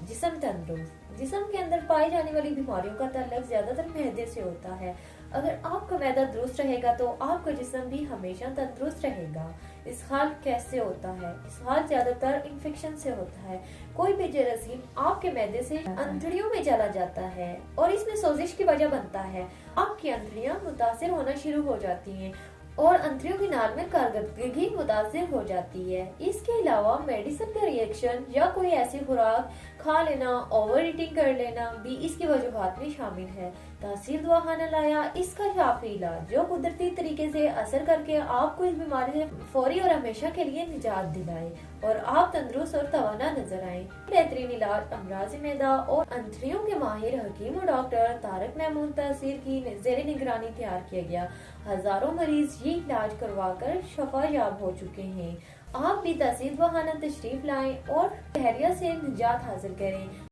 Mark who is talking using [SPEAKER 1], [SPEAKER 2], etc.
[SPEAKER 1] जिस्म तंदुरुस्त। जिस्म के अंदर पाई जाने वाली बीमारियों का ताल्लुक ज्यादातर मैदे से होता है। अगर आपका मैदा दुरुस्त रहेगा तो आपका जिस्म भी हमेशा तंदुरुस्त रहेगा। इसहाल कैसे होता है? इसहाल ज्यादातर इन्फेक्शन से होता है। कोई भी जरासीम आपके मैदे से अंतड़ियों में चला जाता है और इसमें सोजिश की वजह बनता है। आपकी अंतड़ियां मुतासिर होना शुरू हो जाती हैं और अंतड़ियों की नाल में कारकर्दगी मुतासिर हो जाती है। इसके अलावा मेडिसिन का रिएक्शन या कोई ऐसी खुराक खा लेना, ओवर ईटिंग कर लेना भी इसकी वजूहात में शामिल है। तासीर दुआ खाना लाया इसका शाफी इलाज जो कुदरती तरीके से असर करके आपको इस बीमारी से फौरी और हमेशा के लिए निजात दिलाए और आप तंदुरुस्त और तवाना नजर आए। बेहतरीन इलाज अमराज़ मैदा और अंतड़ियों के माहिर हकीम और डॉक्टर तारक महमूद तासीर की ज़ेरे निगरानी तैयार किया गया। हजारों मरीज ये इलाज करवाकर शफायाब हो चुके हैं। आप भी तासीर बहाना तशरीफ लाएं और खैरियत से निजात हासिल करें।